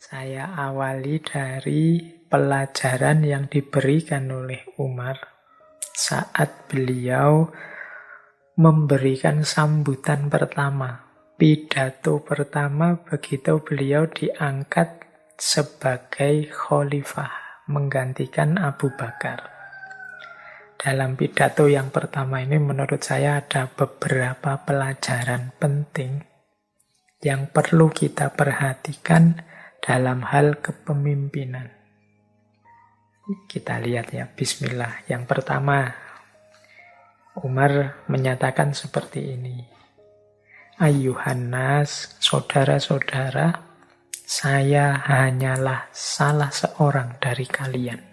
Saya awali dari pelajaran yang diberikan oleh Umar saat beliau memberikan sambutan pertama, pidato pertama begitu beliau diangkat sebagai khalifah, menggantikan Abu Bakar. Dalam pidato yang pertama ini menurut saya ada beberapa pelajaran penting yang perlu kita perhatikan dalam hal kepemimpinan. Kita lihat ya, bismillah. Yang pertama, Umar menyatakan seperti ini. Ayyuhan nas, saudara-saudara, saya hanyalah salah seorang dari kalian.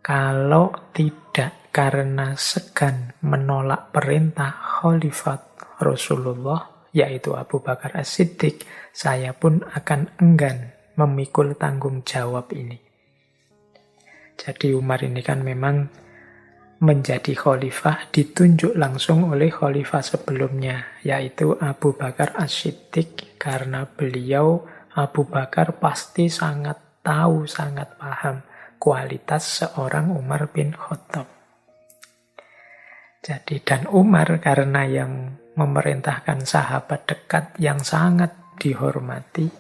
Kalau tidak karena segan menolak perintah Khalifat Rasulullah, yaitu Abu Bakar As-Siddiq, saya pun akan enggan memikul tanggung jawab ini. Jadi Umar ini kan memang menjadi khalifah ditunjuk langsung oleh khalifah sebelumnya, yaitu Abu Bakar As-Siddiq. Karena beliau, Abu Bakar, pasti sangat tahu, sangat paham kualitas seorang Umar bin Khattab. Jadi, dan Umar karena yang memerintahkan sahabat dekat yang sangat dihormati,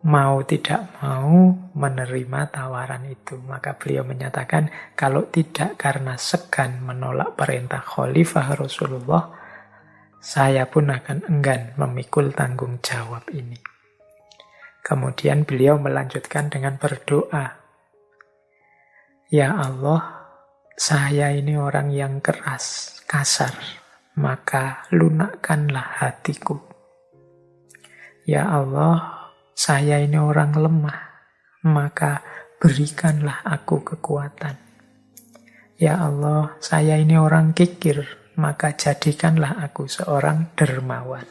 mau tidak mau menerima tawaran itu. Maka beliau menyatakan, kalau tidak karena segan menolak perintah Khalifah Rasulullah, saya pun akan enggan memikul tanggung jawab ini. Kemudian beliau melanjutkan dengan berdoa. Ya Allah, saya ini orang yang keras, kasar, maka lunakkanlah hatiku. Ya Allah, saya ini orang lemah, maka berikanlah aku kekuatan. Ya Allah, saya ini orang kikir, maka jadikanlah aku seorang dermawan.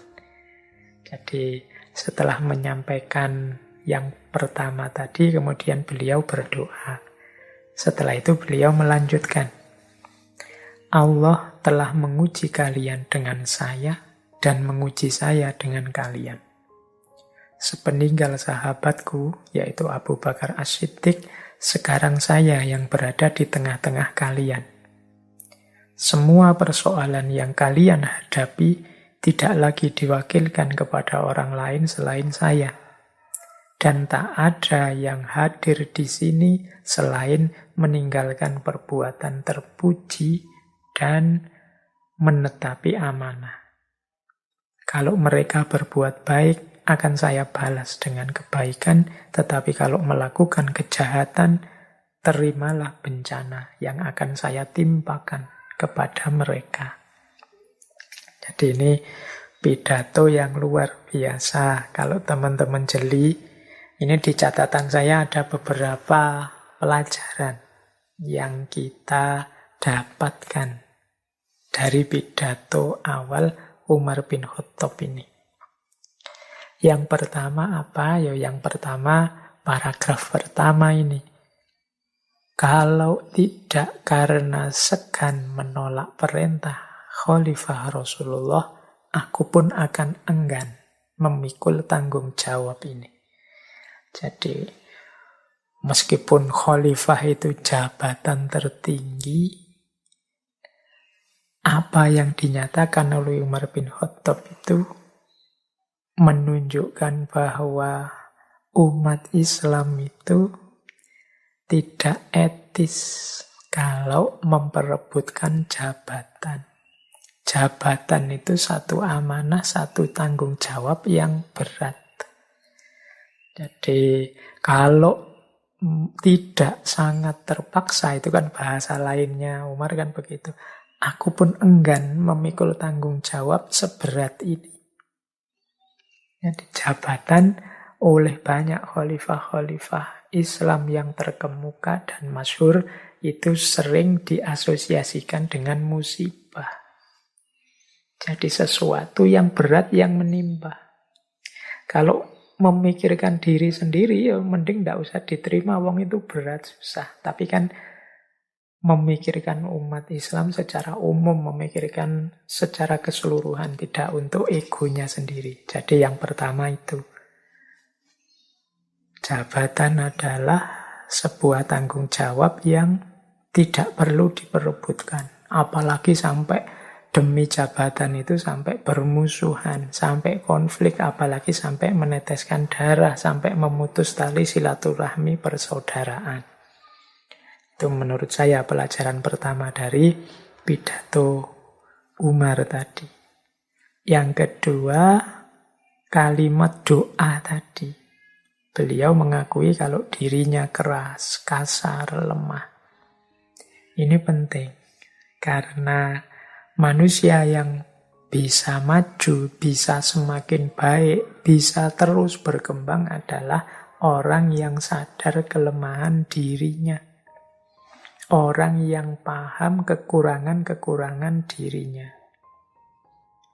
Jadi setelah menyampaikan yang pertama tadi, kemudian beliau berdoa. Setelah itu beliau melanjutkan. Allah telah menguji kalian dengan saya dan menguji saya dengan kalian. Sepeninggal sahabatku, yaitu Abu Bakar As-Siddiq, sekarang saya yang berada di tengah-tengah kalian. Semua persoalan yang kalian hadapi tidak lagi diwakilkan kepada orang lain selain saya. Dan tak ada yang hadir di sini selain meninggalkan perbuatan terpuji dan menetapi amanah. Kalau mereka berbuat baik, akan saya balas dengan kebaikan, tetapi kalau melakukan kejahatan, terimalah bencana yang akan saya timpakan kepada mereka. Jadi ini pidato yang luar biasa. Kalau teman-teman jeli, ini di catatan saya ada beberapa pelajaran yang kita dapatkan dari pidato awal Umar bin Khattab ini. Yang pertama apa? Yang pertama, paragraf pertama ini. Kalau tidak karena segan menolak perintah Khalifah Rasulullah, aku pun akan enggan memikul tanggung jawab ini. Jadi, meskipun Khalifah itu jabatan tertinggi, apa yang dinyatakan oleh Umar bin Khattab itu menunjukkan bahwa umat Islam itu tidak etis kalau memperebutkan jabatan. Jabatan itu satu amanah, satu tanggung jawab yang berat. Jadi kalau tidak sangat terpaksa, itu kan bahasa lainnya Umar kan begitu. Aku pun enggan memikul tanggung jawab seberat ini. Jadi jabatan oleh banyak khalifah-khalifah Islam yang terkemuka dan masyhur itu sering diasosiasikan dengan musibah. Jadi sesuatu yang berat yang menimpa. Kalau memikirkan diri sendiri, ya mending tidak usah diterima, wong itu berat, susah. Tapi kan memikirkan umat Islam secara umum, memikirkan secara keseluruhan, tidak untuk egonya sendiri. Jadi yang pertama itu. Jabatan adalah sebuah tanggung jawab yang tidak perlu diperebutkan. Apalagi sampai demi jabatan itu sampai bermusuhan, sampai konflik, apalagi sampai meneteskan darah, sampai memutus tali silaturahmi persaudaraan. Itu menurut saya pelajaran pertama dari pidato Umar tadi. Yang kedua, kalimat doa tadi. Beliau mengakui kalau dirinya keras, kasar, lemah. Ini penting, karena manusia yang bisa maju, bisa semakin baik, bisa terus berkembang adalah orang yang sadar kelemahan dirinya. Orang yang paham kekurangan-kekurangan dirinya.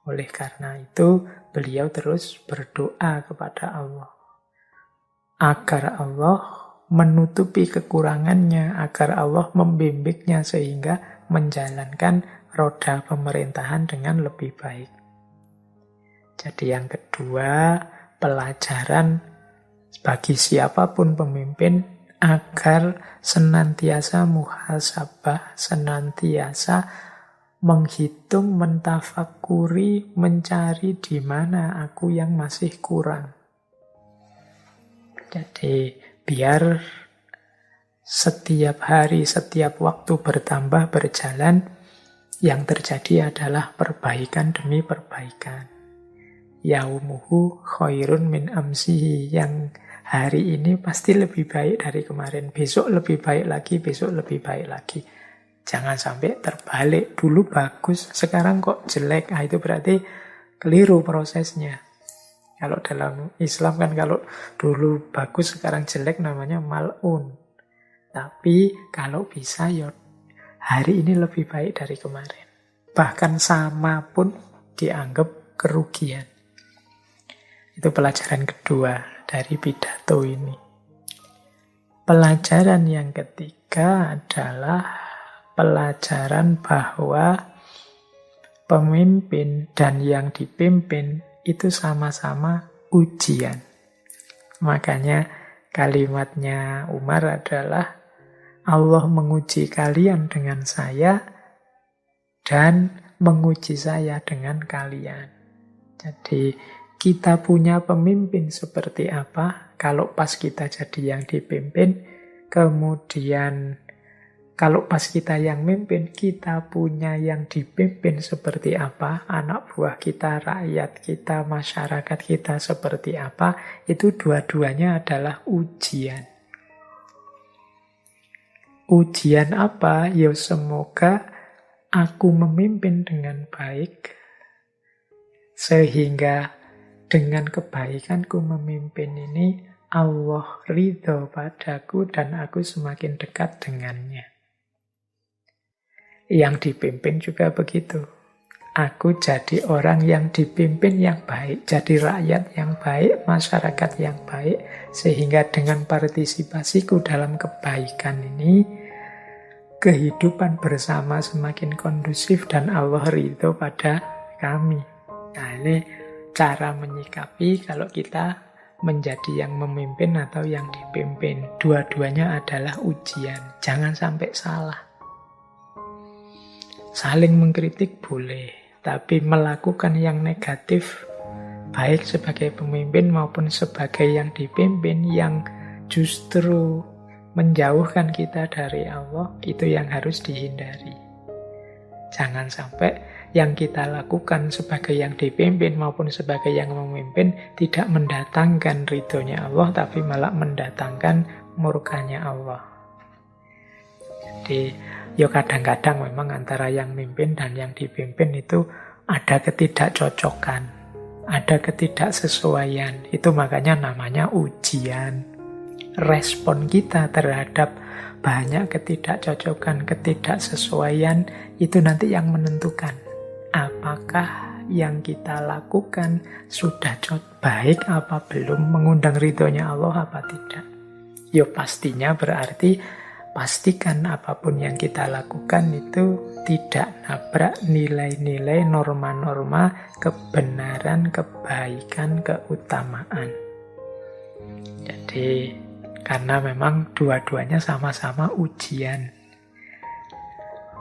Oleh karena itu, beliau terus berdoa kepada Allah. Agar Allah menutupi kekurangannya, agar Allah membimbingnya sehingga menjalankan roda pemerintahan dengan lebih baik. Jadi yang kedua, pelajaran bagi siapapun pemimpin agar senantiasa muhasabah, senantiasa menghitung, mentafakuri, mencari di mana aku yang masih kurang. Jadi biar setiap hari, setiap waktu bertambah, berjalan, yang terjadi adalah perbaikan demi perbaikan. Yaumuhu khairun min amsihi. Yang hari ini pasti lebih baik dari kemarin. Besok lebih baik lagi, besok lebih baik lagi. Jangan sampai terbalik. Dulu bagus, sekarang kok jelek. Nah, itu berarti keliru prosesnya. Kalau dalam Islam kan kalau dulu bagus sekarang jelek namanya mal'un. Tapi kalau bisa ya hari ini lebih baik dari kemarin. Bahkan sama pun dianggap kerugian. Itu pelajaran kedua dari pidato ini. Pelajaran yang ketiga adalah pelajaran bahwa pemimpin dan yang dipimpin itu sama-sama ujian. Makanya kalimatnya Umar adalah Allah menguji kalian dengan saya dan menguji saya dengan kalian. Jadi kita punya pemimpin seperti apa kalau pas kita jadi yang dipimpin, kemudian kalau pas kita yang mimpin, kita punya yang dipimpin seperti apa, anak buah kita, rakyat kita, masyarakat kita seperti apa, itu dua-duanya adalah ujian. Ujian apa? Ya semoga aku memimpin dengan baik, sehingga dengan kebaikanku memimpin ini, Allah ridho padaku dan aku semakin dekat dengannya. Yang dipimpin juga begitu. Aku jadi orang yang dipimpin yang baik, jadi rakyat yang baik, masyarakat yang baik, sehingga dengan partisipasiku dalam kebaikan ini, kehidupan bersama semakin kondusif dan Allah ridho pada kami. Nah, ini cara menyikapi kalau kita menjadi yang memimpin atau yang dipimpin. Dua-duanya adalah ujian. Jangan sampai salah. Saling mengkritik boleh, tapi melakukan yang negatif, baik sebagai pemimpin maupun sebagai yang dipimpin, yang justru menjauhkan kita dari Allah, itu yang harus dihindari. Jangan sampai yang kita lakukan sebagai yang dipimpin maupun sebagai yang memimpin tidak mendatangkan ridhonya Allah, tapi malah mendatangkan murkanya Allah. Jadi, ya kadang-kadang memang antara yang mimpin dan yang dipimpin itu ada ketidakcocokan, ada ketidaksesuaian. Itu makanya namanya ujian. Respon kita terhadap banyak ketidakcocokan, ketidaksesuaian itu nanti yang menentukan apakah yang kita lakukan sudah baik apa belum, mengundang ridhonya Allah apa tidak. Ya pastinya berarti pastikan apapun yang kita lakukan itu tidak nabrak nilai-nilai, norma-norma kebenaran, kebaikan, keutamaan. Jadi Karena memang dua-duanya sama-sama ujian.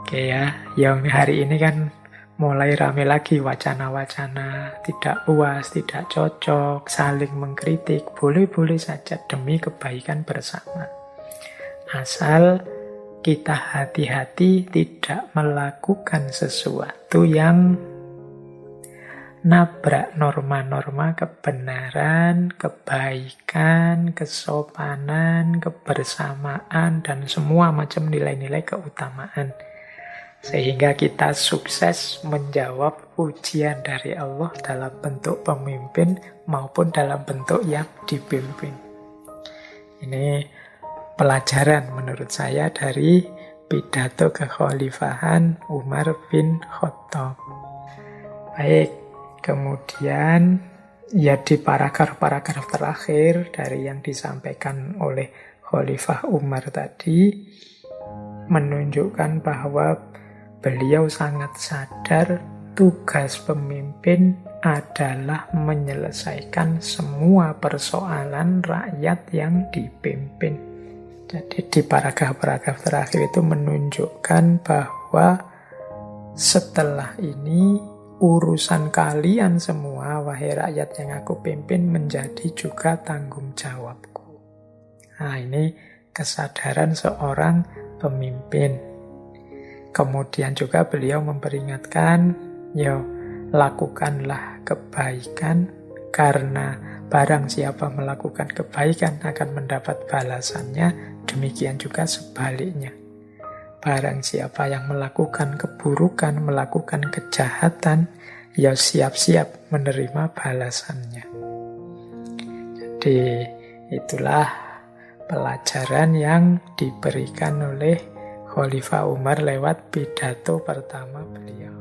Oke ya, yang hari ini kan mulai rame lagi wacana-wacana tidak puas, tidak cocok, saling mengkritik. Boleh-boleh saja demi kebaikan bersama. Asal kita hati-hati tidak melakukan sesuatu yang nabrak norma-norma kebenaran, kebaikan, kesopanan, kebersamaan, dan semua macam nilai-nilai keutamaan. Sehingga kita sukses menjawab ujian dari Allah dalam bentuk pemimpin maupun dalam bentuk yang dipimpin. Ini pelajaran menurut saya dari pidato kekhalifahan Umar bin Khattab. Baik. Kemudian, ya di paragraf-paragraf terakhir dari yang disampaikan oleh Khalifah Umar tadi, menunjukkan bahwa beliau sangat sadar tugas pemimpin adalah menyelesaikan semua persoalan rakyat yang dipimpin. Jadi di paragraf-paragraf terakhir itu menunjukkan bahwa setelah ini urusan kalian semua, wahai rakyat yang aku pimpin, menjadi juga tanggung jawabku. Nah, ini kesadaran seorang pemimpin. Kemudian juga beliau memperingatkan, lakukanlah kebaikan, karena barang siapa melakukan kebaikan akan mendapat balasannya, demikian juga sebaliknya. Barang siapa yang melakukan keburukan, melakukan kejahatan, ya siap-siap menerima balasannya. Jadi itulah pelajaran yang diberikan oleh Khalifah Umar lewat pidato pertama beliau.